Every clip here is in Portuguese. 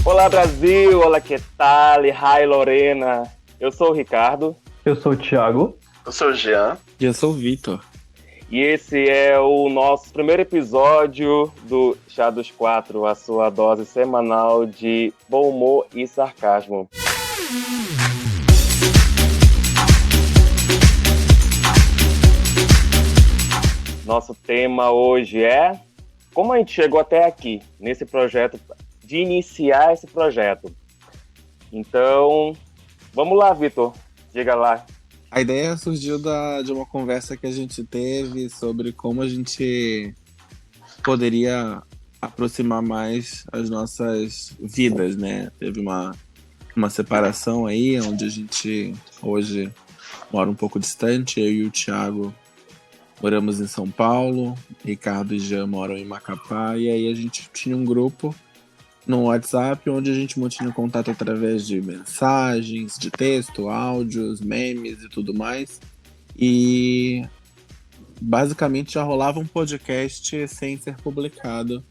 Olá Brasil, olá que tal? Hi Lorena. Eu sou o Ricardo. Eu sou o Thiago. Eu sou o Jean. E eu sou o Vitor. E esse é o nosso primeiro episódio do Chá dos Quatro, a sua dose semanal de bom humor e sarcasmo. Nosso tema hoje é como a gente chegou até aqui, nesse projeto, de iniciar esse projeto. Então, vamos lá, Vitor, diga lá. A ideia surgiu de uma conversa que a gente teve sobre como a gente poderia aproximar mais as nossas vidas, né? Teve uma separação aí, onde a gente hoje mora um pouco distante. Eu e o Thiago moramos em São Paulo, Ricardo e Jean moram em Macapá, e aí a gente tinha um grupo no WhatsApp, onde a gente mantinha contato através de mensagens, de texto, áudios, memes e tudo mais. E basicamente já rolava um podcast sem ser publicado.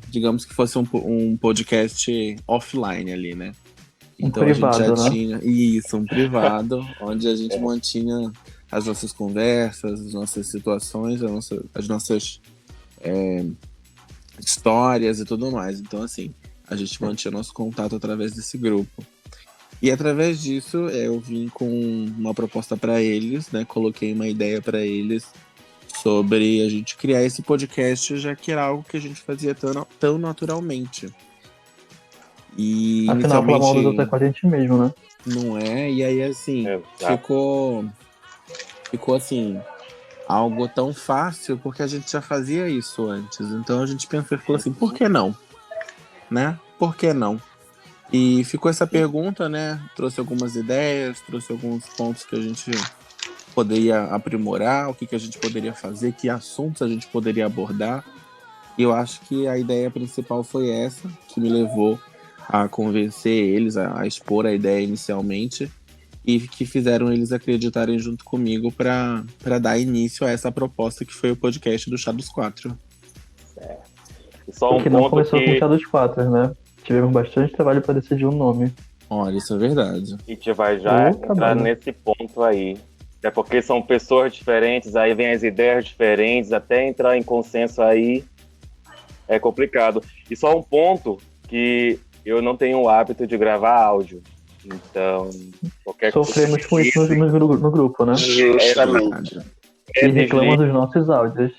Digamos que fosse um podcast offline ali, né? Então privado, a gente já né? tinha isso, um privado, onde a gente mantinha as nossas conversas, as nossas situações, as nossas histórias e tudo mais. Então, assim, a gente mantinha nosso contato através desse grupo. E através disso, eu vim com uma proposta para eles, né? Coloquei uma ideia para eles sobre a gente criar esse podcast, já que era algo que a gente fazia tão naturalmente. E Afinal, falar mal dos outros é com a gente mesmo, né? não é? E aí, assim, ficou assim, algo tão fácil, porque a gente já fazia isso antes. Então a gente pensou e falou assim, por que não? Né? Por que não? E ficou essa pergunta, né? Trouxe algumas ideias, trouxe alguns pontos que a gente poderia aprimorar, o que a gente poderia fazer, que assuntos a gente poderia abordar. E eu acho que a ideia principal foi essa, que me levou a convencer eles, a expor a ideia inicialmente, e que fizeram eles acreditarem junto comigo para dar início a essa proposta que foi o podcast do Chá dos Quatro. Só um Porque não ponto começou que com o Chá dos Quatro, né? Tivemos bastante trabalho para decidir um nome. Olha, isso é verdade. a gente vai já Opa, entrar mano. nesse ponto aí. É porque são pessoas diferentes, aí vem as ideias diferentes, até entrar em consenso aí é complicado. E só um ponto que eu não tenho o hábito de gravar áudio. Então, qualquer Sofremos com isso no grupo, né? Justamente. E reclamam dos nossos áudios.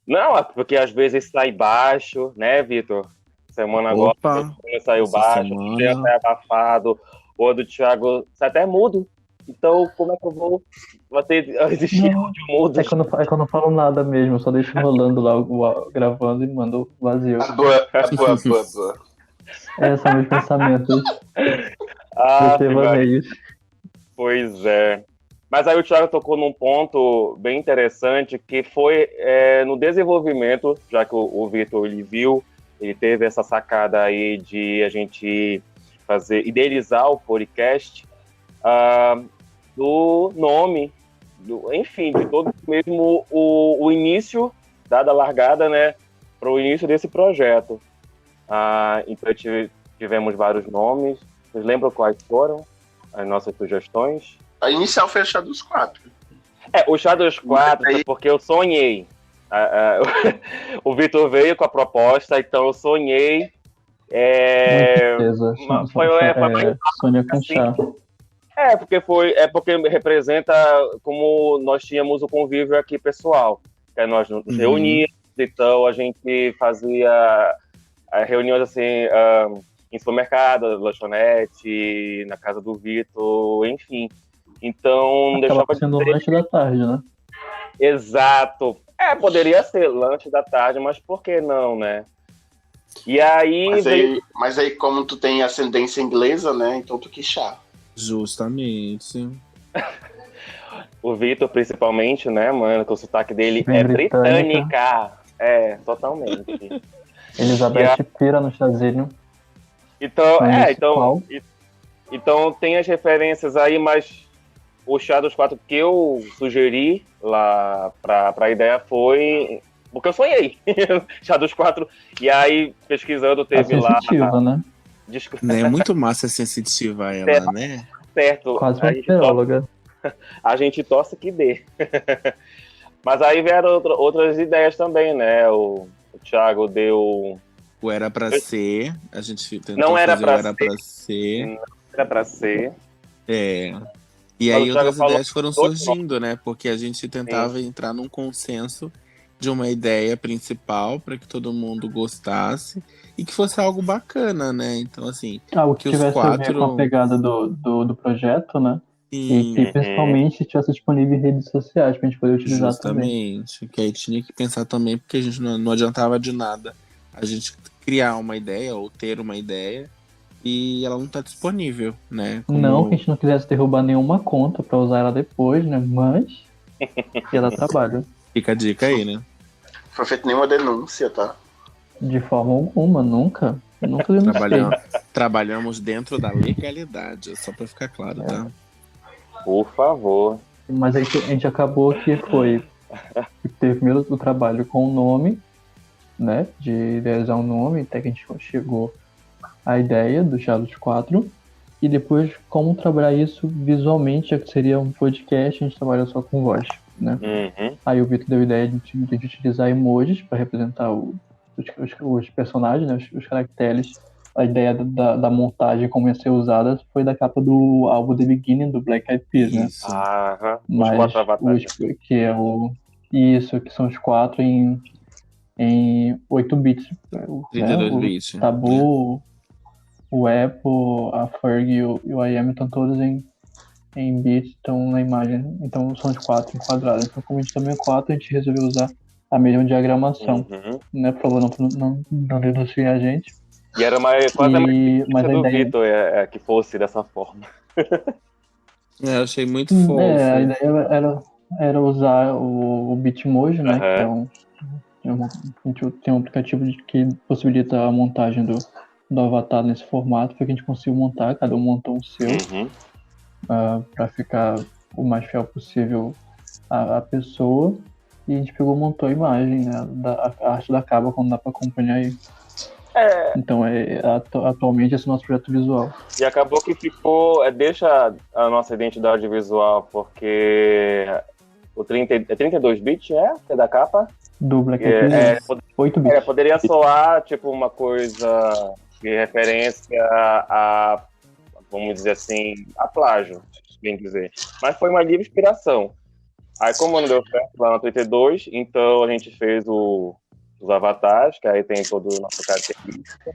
Não, é porque às vezes sai baixo, né, Vitor? Semana agora Opa, saiu essa baixo, semana. o Jean sai abafado, o do Thiago sai até mudo. Então, como é que eu vou existir Não, áudio mudo? É que eu não falo nada mesmo, só deixo rolando lá, gravando e mando vazio. Boa. São meus pensamentos, Ah, meus devaneios. pois é. Mas aí o Thiago tocou num ponto bem interessante, que foi no desenvolvimento, já que o Vitor ele viu, ele teve essa sacada aí de a gente idealizar o podcast, do nome, enfim, de todo mesmo o início, dada a largada, né, para o início desse projeto. Então tivemos vários nomes. Vocês lembram quais foram as nossas sugestões? A inicial foi a Chá dos Quatro. O Chá dos Quatro foi porque eu sonhei. O Vitor veio com a proposta, então eu sonhei. Certeza. Sônia com chá. Porque representa como nós tínhamos o convívio aqui pessoal. Que nós nos reuníamos, então a gente fazia reuniões assim, em supermercado, lanchonete, na casa do Vitor, enfim. Então, Acaba sendo o lanche da tarde, né? Exato. Poderia ser lanche da tarde, mas por que não, né? E aí... Mas aí, como tu tem ascendência inglesa, né? Então tu quis chá. Justamente. O Vitor, principalmente, né, mano? Que o sotaque dele Bem é britânica. britânica. Totalmente. Elizabeth pira no chazinho. Então tem as referências aí, mas o Chá dos Quatro que eu sugeri lá pra ideia foi porque eu sonhei. Já dos 4. E aí, pesquisando, teve lá. Sensitiva, né? É muito massa sensitiva ela, né? Certo. Quase uma psicóloga. A gente torce que dê. Mas aí vieram outras ideias também, né? O Thiago deu. O Era Pra Ser, a gente tentou Não era fazer pra o Era Pra Ser. Não era pra ser. É. E Mas aí o Thiago outras falou ideias foram dois surgindo, né? Porque a gente tentava entrar num consenso de uma ideia principal para que todo mundo gostasse e que fosse algo bacana, né? Então, assim, Algo que que os tivesse a ver quatro. com a pegada do projeto, né? Sim, E principalmente tivesse disponível em redes sociais pra gente poder utilizar também. justamente. Que aí tinha que pensar também, porque a gente não adiantava de nada a gente criar uma ideia ou ter uma ideia e ela não tá disponível, né? Não que a gente não quisesse derrubar nenhuma conta pra usar ela depois, né? Mas ia dar trabalho. Fica a dica aí, né? Foi feita nenhuma denúncia, tá? De forma alguma, nunca. Nunca denunciei. Trabalhamos dentro da legalidade, só pra ficar claro, tá? Por favor. Mas aí a gente acabou que foi. Teve primeiro o trabalho com o nome, né? De idealizar um nome, até que a gente chegou à ideia do Charlotte 4. E depois como trabalhar isso visualmente, já que seria um podcast, a gente trabalha só com voz, né? Uhum. Aí o Vitor deu a ideia de utilizar emojis para representar os personagens, né? Os caracteres. A ideia da montagem, como ia ser usada, foi da capa do álbum The Beginning, do Black Eyed Peas, né? Isso. Aham. Os Mas 4 avatares. que é isso, que são os 4 em 8 bits. 32 O bits. Tabu, o Apple, a Ferg e o IM estão todos em bits, estão na imagem. Então são os 4 enquadrados. Então, como a gente também é 4, a gente resolveu usar a mesma diagramação. Uhum. Né? Por favor, não denunciem a gente. E era quase a Mas a do ideia... Vitor que fosse dessa forma. Eu achei muito fofo. a ideia era usar o Bitmoji, né? Aham. Que a gente tem um aplicativo que possibilita a montagem do avatar nesse formato, para que a gente consiga montar, cada um montou um seu, Uhum. para ficar o mais fiel possível à pessoa. E a gente montou a imagem, né? A arte da capa, como dá para acompanhar aí. Então, atualmente, esse é o nosso projeto visual. E acabou que ficou. Deixa a nossa identidade visual, porque o 32 bits, que é da capa? Do Black Eyed Peas, 8 bits. Poderia soar tipo uma coisa de referência a, vamos dizer assim, a plágio, bem dizer. Mas foi uma livre inspiração. Aí, como não deu certo lá no 32, então a gente fez os avatares, que aí tem todo o nosso característica.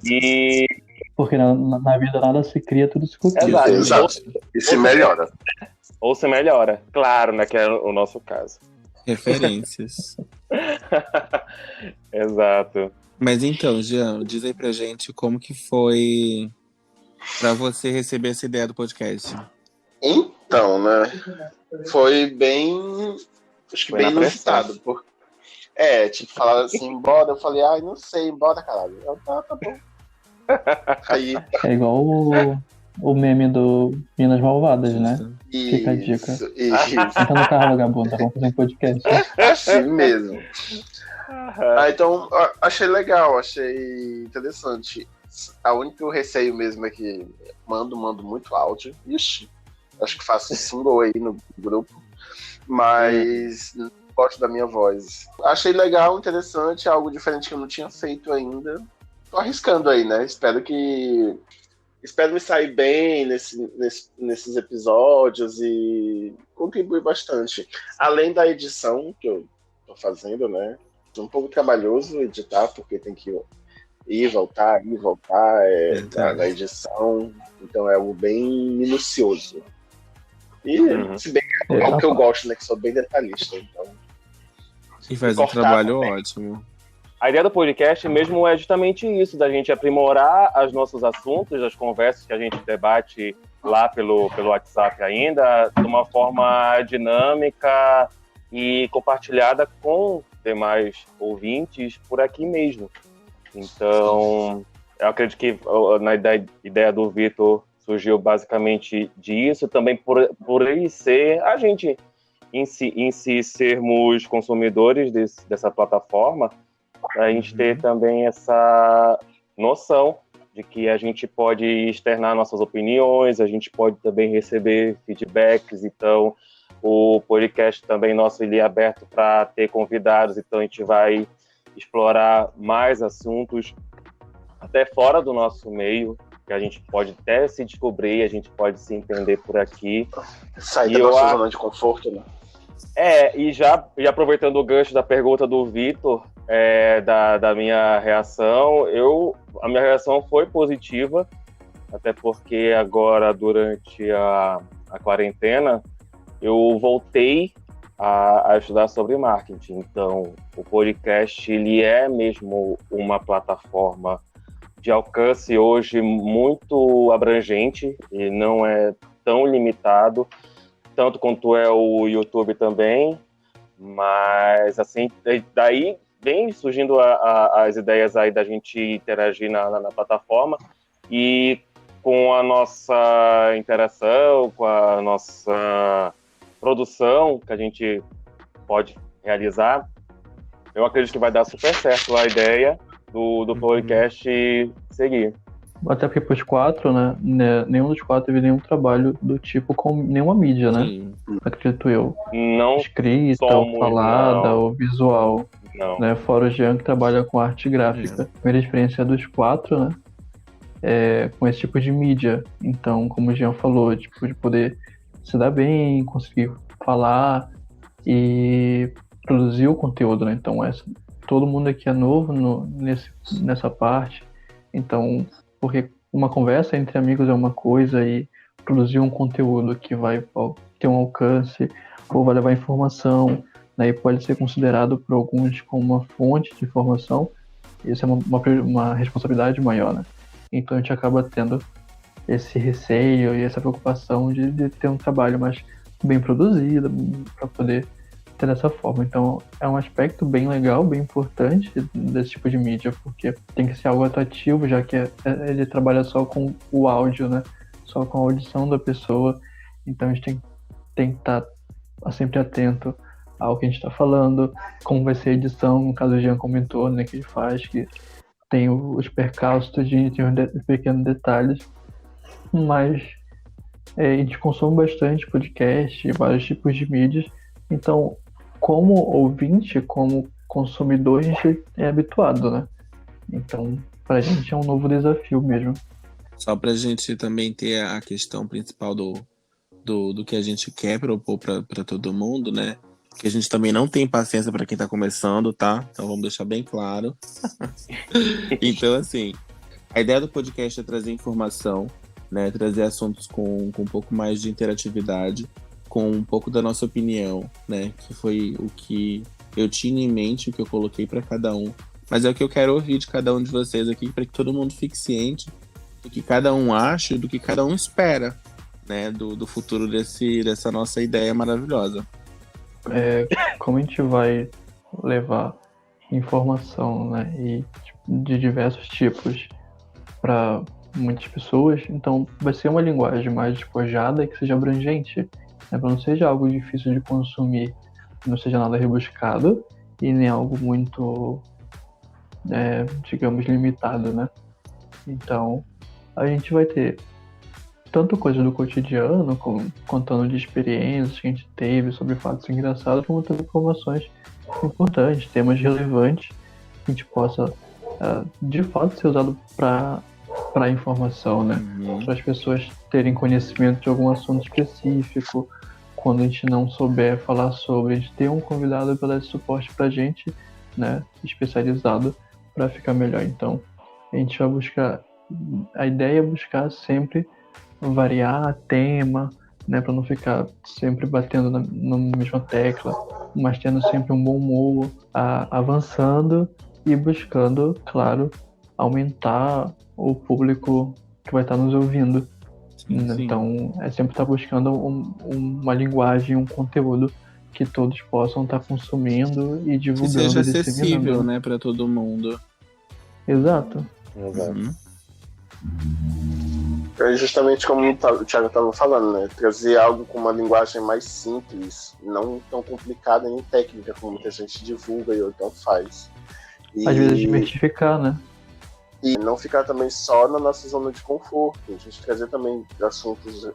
E... Porque na vida nada se cria, tudo se copia. Exato. E se melhora. Ou se melhora, claro, né? Que é o nosso caso. Referências. Exato. Mas então, Jean, diz aí pra gente como que foi pra você receber essa ideia do podcast. Então, né? Foi bem. Acho que Foi bem na pressão. inusitado. Tipo, falaram assim, bora. Eu falei, ai, não sei, bora, caralho. Eu, tá bom. Aí. É igual o meme do Minas Malvadas, né? Fica a dica. Isso. Entra no carro, vagabunda, vamos fazer um podcast. Assim mesmo. Então, achei legal, achei interessante. A única receio mesmo é que mando muito áudio. Ixi, acho que faço single aí no grupo. Mas não gosto da minha voz. Achei legal, interessante, algo diferente que eu não tinha feito ainda. Tô arriscando aí, né? Espero me sair bem nesses episódios e contribuir bastante. Além da edição que eu tô fazendo, né? É um pouco trabalhoso editar, porque tem que ir e voltar na edição. Então é algo bem minucioso. E, se bem que é algo que eu gosto, né? Que sou bem detalhista. Então, E faz um trabalho ótimo. A ideia do podcast mesmo é justamente isso, da gente aprimorar os nossos assuntos, as conversas que a gente debate lá pelo WhatsApp ainda, de uma forma dinâmica e compartilhada com demais ouvintes por aqui mesmo. Então, eu acredito que na ideia do Vitor surgiu basicamente disso, também por ele ser a gente em si sermos consumidores dessa plataforma, a gente ter também essa noção de que a gente pode externar nossas opiniões, a gente pode também receber feedbacks. Então, o podcast também nosso, ele é aberto para ter convidados, então a gente vai explorar mais assuntos até fora do nosso meio, que a gente pode até se descobrir, a gente pode se entender por aqui. Sair da nossa zona de conforto, né? E aproveitando o gancho da pergunta do Vitor, da minha reação, a minha reação foi positiva, até porque agora, durante a quarentena, eu voltei a estudar sobre marketing. Então, o podcast, ele é mesmo uma plataforma de alcance hoje muito abrangente e não é tão limitado, tanto quanto é o YouTube também, mas assim, daí vem surgindo as ideias aí da gente interagir na plataforma, e com a nossa interação, com a nossa produção que a gente pode realizar, eu acredito que vai dar super certo a ideia do podcast seguir. Até porque pros 4, né, nenhum dos 4 teve nenhum trabalho do tipo com nenhuma mídia, né? Sim. Acredito eu. Não Escrita, ou falada, ou visual. Não. Né? Fora o Jean, que trabalha com arte gráfica. A primeira experiência dos 4, né? Com esse tipo de mídia. Então, como o Jean falou, tipo, de poder se dar bem, conseguir falar e produzir o conteúdo, né? Então, todo mundo aqui é novo nessa parte. Então, porque uma conversa entre amigos é uma coisa, e produzir um conteúdo que vai ter um alcance ou vai levar informação, né, e pode ser considerado por alguns como uma fonte de informação, isso é uma responsabilidade maior, né? Então a gente acaba tendo esse receio e essa preocupação de ter um trabalho mais bem produzido para poder ter dessa forma. Então é um aspecto bem legal, bem importante desse tipo de mídia, porque tem que ser algo atrativo, já que ele trabalha só com o áudio, né? Só com a audição da pessoa. Então a gente tem que estar sempre atento ao que a gente está falando, como vai ser a edição, no caso o Jean comentou, né, que ele faz, que tem os percalços, tem os pequenos detalhes, mas a gente consome bastante podcast, vários tipos de mídias, então como ouvinte, como consumidor, a gente é habituado, né? Então, pra gente é um novo desafio mesmo. Só pra gente também ter a questão principal do que a gente quer propor pra todo mundo, né? Que a gente também não tem paciência pra quem tá começando, tá? Então vamos deixar bem claro. Então, assim, a ideia do podcast é trazer informação, né? Trazer assuntos com um pouco mais de interatividade, com um pouco da nossa opinião, né? Que foi o que eu tinha em mente, o que eu coloquei pra cada um. Mas é o que eu quero ouvir de cada um de vocês aqui, para que todo mundo fique ciente do que cada um acha e do que cada um espera, né? Do futuro dessa nossa ideia maravilhosa. Como a gente vai levar informação, né? E de diversos tipos para muitas pessoas, então vai ser uma linguagem mais despojada e que seja abrangente, né? Para não seja algo difícil de consumir, não seja nada rebuscado e nem algo muito, digamos, limitado, né? Então a gente vai ter tanto coisa do cotidiano, contando de experiências que a gente teve sobre fatos engraçados, como também informações importantes, temas relevantes, que a gente possa, de fato, ser usado para informação, né? Para as pessoas terem conhecimento de algum assunto específico. Quando a gente não souber falar sobre, a gente ter um convidado para dar esse suporte para a gente, né? Especializado, para ficar melhor. Então, a gente vai buscar, a ideia é buscar sempre variar tema, né, para não ficar sempre batendo na mesma tecla, mas tendo sempre um bom humor, avançando e buscando, claro, aumentar o público que vai estar nos ouvindo. Sim. Então, sempre estar buscando uma linguagem, um conteúdo que todos possam estar consumindo e divulgando. Que seja acessível, né, para todo mundo. Exato. Exato. É justamente como o Thiago estava falando, né? Trazer algo com uma linguagem mais simples, não tão complicada nem técnica como muita gente divulga e ou então faz. E, Às vezes diversificar, né? e não ficar também só na nossa zona de conforto. A gente trazer também assuntos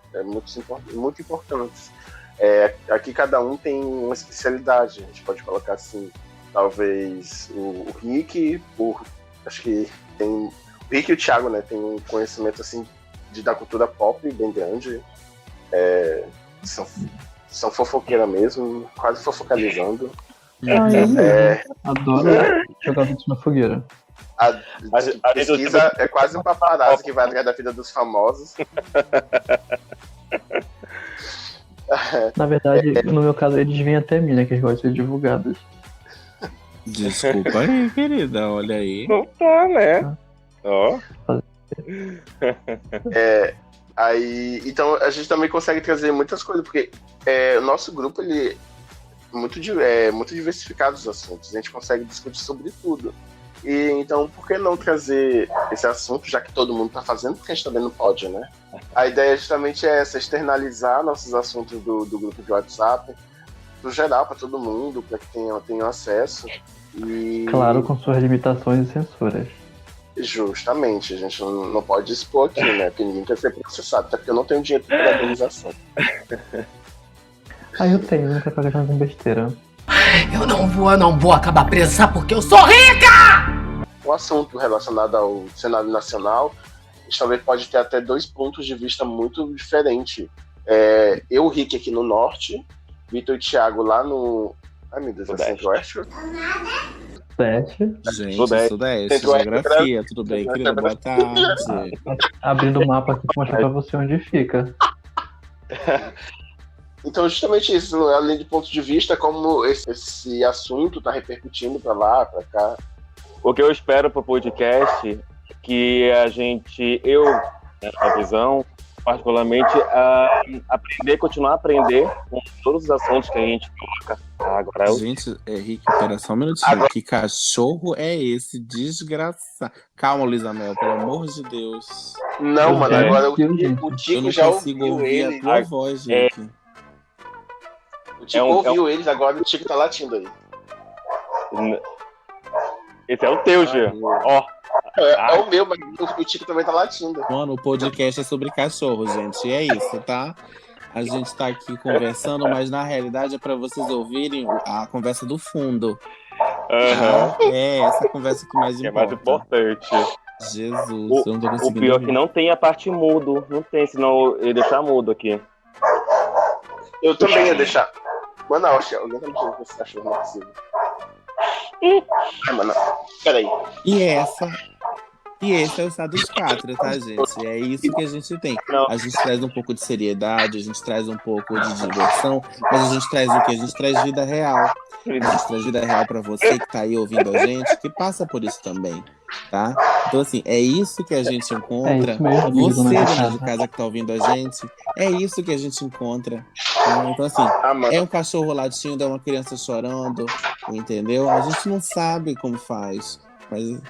muito importantes. Aqui cada um tem uma especialidade, a gente pode colocar assim, talvez o Rick, acho que tem o Rick e o Thiago, né? Tem um conhecimento assim da cultura pop bem grande, são fofoqueira mesmo, quase fofocalizando. Adoro jogar vídeos na fogueira. A pesquisa é quase um paparazzo que vai atrás da vida dos famosos. Na verdade, no meu caso, eles vêm até mim, né? Que eles gostam de ser divulgados. Desculpa aí, querida, olha aí. Não tá, né? Ó. Então a gente também consegue trazer muitas coisas, porque o nosso grupo ele muito diversificado os assuntos, a gente consegue discutir sobre tudo. E então, por que não trazer esse assunto, já que todo mundo está fazendo, porque a gente também não pode, né? A ideia justamente é essa, externalizar nossos assuntos do grupo de WhatsApp, no geral, para todo mundo, para que tenham acesso. E... Claro, com suas limitações e censuras. Justamente, a gente não pode expor aqui, né? Porque ninguém quer ser processado, até porque eu não tenho dinheiro para a organização. Eu tenho, não quero pagar com besteira. Eu não vou acabar presa, sabe porque eu sou rica! O assunto relacionado ao cenário nacional, a gente talvez pode ter até 2 pontos de vista muito diferentes. Eu, Rick, aqui no norte, Vitor e Thiago lá no... Ai, meu Deus, é centro-oeste? Sudeste. Gente, Sudeste, geografia, tudo bem, querida? Boa tarde. Abrindo o mapa aqui pra mostrar pra você onde fica. Então, justamente isso, além de ponto de vista, como esse assunto tá repercutindo pra lá, pra cá. O que eu espero pro podcast é que na visão, particularmente, continuar a aprender com todos os assuntos que a gente coloca. Agora Gente, Rick, pera só um minutinho. Que cachorro é esse? Desgraçado. Calma, Luísa Mel, pelo amor de Deus. Não, mano, agora o Tico já ouviu ele. A tua voz, Rick. O Tico ouviu eles, agora o Tico tá latindo aí. Esse é o teu, Jean. Ó. É o meu, mas o Tico também tá latindo. Mano, o podcast é sobre cachorro, gente. E é isso, tá? A gente tá aqui conversando, mas na realidade é pra vocês ouvirem a conversa do fundo. Essa conversa que mais importa. É mais importante. Jesus, eu não tô conseguindo. O pior é que não tem a parte mudo. Não tem, senão eu ia deixar mudo aqui. Eu também ia deixar. Mano, alguém tá mexendo com esse cachorro, não é possível. Mano, peraí. E esse é o estado de cátedra, tá, gente? É isso que a gente tem. A gente traz um pouco de seriedade, a gente traz um pouco de diversão, mas a gente traz o quê? A gente traz vida real. A gente traz vida real pra você que tá aí ouvindo a gente, que passa por isso também, tá? Então, assim, é isso que a gente encontra. Você, dona de casa que tá ouvindo a gente, é isso que a gente encontra. Tá? Então, assim, é um cachorro latindo, é uma criança chorando, entendeu? A gente não sabe como faz, mas...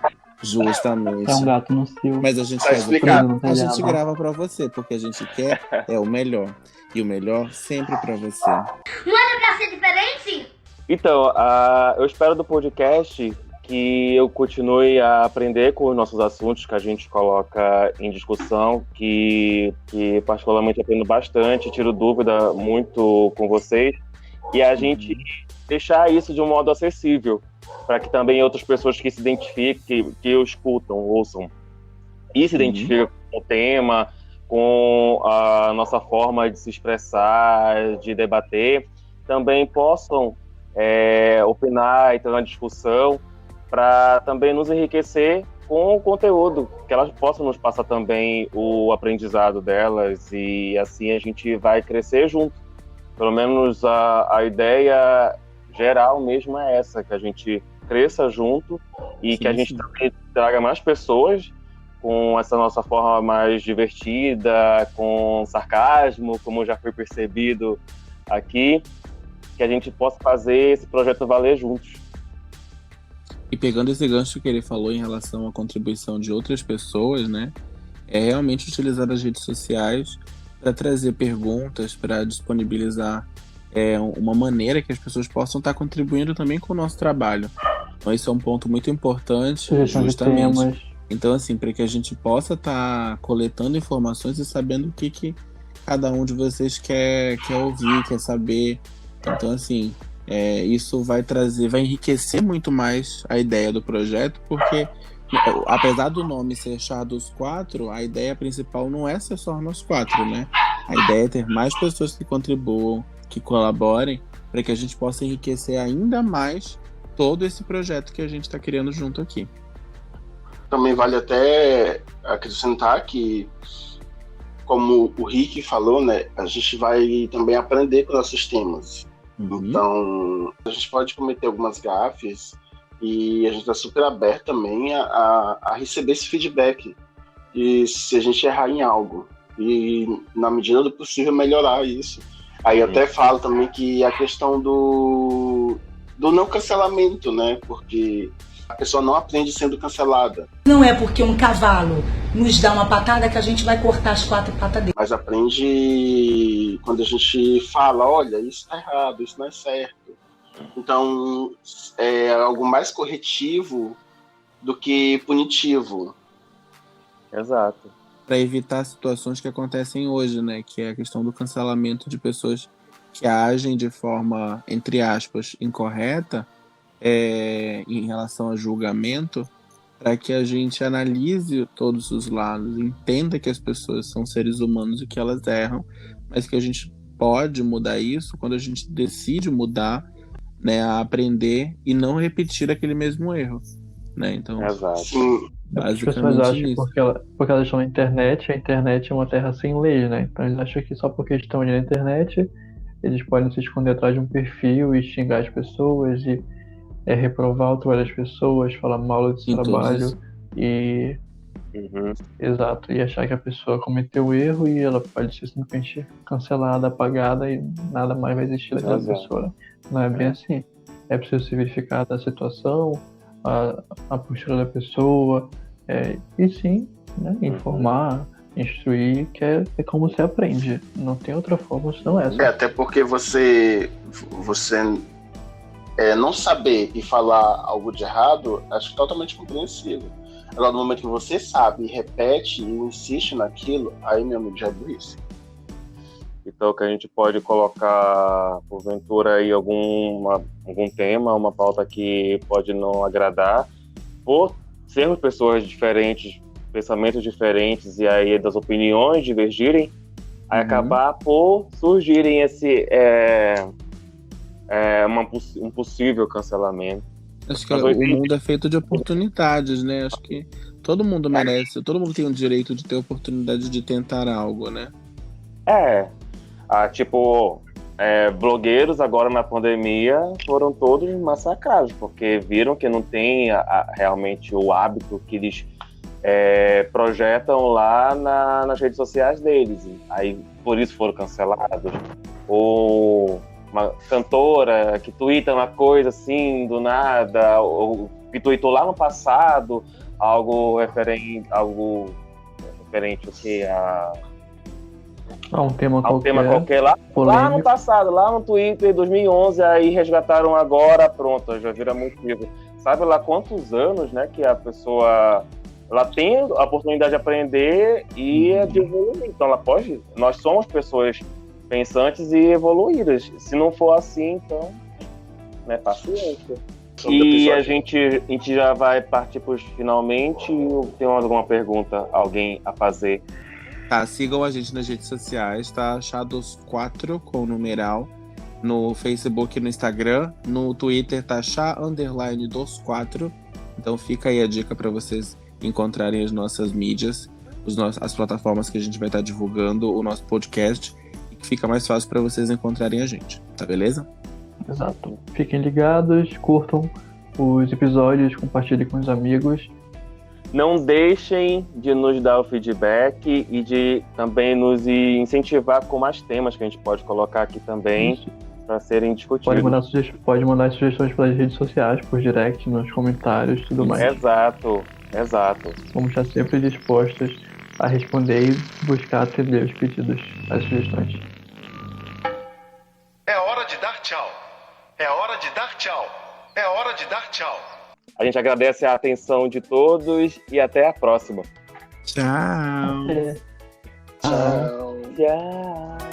Justamente. É um gato no cio. Mas a gente faz a gente grava pra você, porque a gente quer o melhor. E o melhor sempre pra você. Não era pra ser diferente? Então, eu espero do podcast que eu continue a aprender com os nossos assuntos que a gente coloca em discussão, que particularmente aprendo bastante, tiro dúvida muito com vocês, e a gente deixar isso de um modo acessível, para que também outras pessoas que se identifiquem, que o escutam, ouçam, e se identificam com o tema, com a nossa forma de se expressar, de debater, também possam opinar, entrar na discussão, para também nos enriquecer com o conteúdo, que elas possam nos passar também o aprendizado delas, e assim a gente vai crescer junto. Pelo menos a ideia geral mesmo é essa, que a gente cresça junto e que a gente também traga mais pessoas com essa nossa forma mais divertida, com sarcasmo, como já foi percebido aqui, que a gente possa fazer esse projeto valer juntos. E pegando esse gancho que ele falou em relação à contribuição de outras pessoas, né? é realmente utilizar as redes sociais para trazer perguntas, para disponibilizar uma maneira que as pessoas possam estar contribuindo também com o nosso trabalho. Então isso é um ponto muito importante, Sugestão de justamente. temas. Então, assim, para que a gente possa estar coletando informações e sabendo o que cada um de vocês quer ouvir, quer saber. Então, assim, isso vai enriquecer muito mais a ideia do projeto, porque apesar do nome ser Chá dos Quatro, a ideia principal não é ser só nós quatro, né? A ideia é ter mais pessoas que contribuam, que colaborem, para que a gente possa enriquecer ainda mais todo esse projeto que a gente está criando junto aqui. Também vale até acrescentar que, como o Rick falou, né, a gente vai também aprender com nossos temas. Então, a gente pode cometer algumas gafes e a gente está super aberto também a receber esse feedback. E se a gente errar em algo, e na medida do possível melhorar isso. Aí até falo também que a questão do não cancelamento, né? Porque a pessoa não aprende sendo cancelada. Não é porque um cavalo nos dá uma patada que a gente vai cortar as 4 patas dele. Mas aprende quando a gente fala, olha, isso tá errado, isso não é certo. Então, é algo mais corretivo do que punitivo. Exato. Para evitar situações que acontecem hoje, né? Que é a questão do cancelamento de pessoas que agem de forma, entre aspas, incorreta em relação a julgamento, para que a gente analise todos os lados, entenda que as pessoas são seres humanos e que elas erram, mas que a gente pode mudar isso quando a gente decide mudar, né, a aprender e não repetir aquele mesmo erro, né? Então, Exato. As pessoas acham porque elas estão na internet, a internet é uma terra sem leis, né? Então eles acham que só porque estão ali na internet, eles podem se esconder atrás de um perfil e xingar as pessoas e reprovar o trabalho das pessoas, falar mal desse trabalho e exato, e achar que a pessoa cometeu erro e ela pode ser simplesmente cancelada, apagada e nada mais vai existir daquela pessoa. Não é bem assim. É preciso se verificar a situação, a postura da pessoa, e sim, né, informar, instruir, que é como se aprende. Não tem outra forma senão essa. Até porque você não saber e falar algo de errado, acho totalmente compreensível. Agora, no momento que você sabe, repete e insiste naquilo, aí, meu amigo, já é burrice. Então, que a gente pode colocar, porventura, aí algum tema, uma pauta que pode não agradar, por sermos pessoas diferentes, pensamentos diferentes, e aí das opiniões divergirem, aí acabar por surgirem um possível cancelamento. Acho que o mundo é feito de oportunidades, né? Acho que todo mundo merece, todo mundo tem o direito de ter oportunidade de tentar algo, né? Blogueiros agora na pandemia foram todos massacrados, porque viram que não tem realmente o hábito que eles projetam lá nas redes sociais deles. Aí por isso foram cancelados. Ou uma cantora que tuita uma coisa assim do nada, ou que tuitou lá no passado algo referente o que um tema qualquer lá no passado, lá no Twitter em 2011, aí resgataram agora, pronto, já vira motivo. Sabe lá quantos anos, né, que a pessoa ela tem a oportunidade de aprender e de evoluir. Então nós somos pessoas pensantes e evoluídas. Se não for assim, então, né, paciência. E a gente já vai partir para os finalmente. Tem alguma pergunta, alguém a fazer? Tá, sigam a gente nas redes sociais, tá? Chá2quatro com numeral. No Facebook e no Instagram. No Twitter tá chá_2quatro. Então fica aí a dica para vocês encontrarem as nossas mídias, as plataformas que a gente vai estar divulgando o nosso podcast, e que fica mais fácil para vocês encontrarem a gente, tá beleza? Exato. Fiquem ligados, curtam os episódios, compartilhem com os amigos. Não deixem de nos dar o feedback e de também nos incentivar com mais temas que a gente pode colocar aqui também para serem discutidos. Pode mandar sugestões pelas redes sociais, por direct, nos comentários e tudo mais. Exato. Vamos estar sempre dispostos a responder e buscar atender os pedidos, as sugestões. É hora de dar tchau. É hora de dar tchau. É hora de dar tchau. A gente agradece a atenção de todos e até a próxima. Tchau. É. Tchau. Tchau.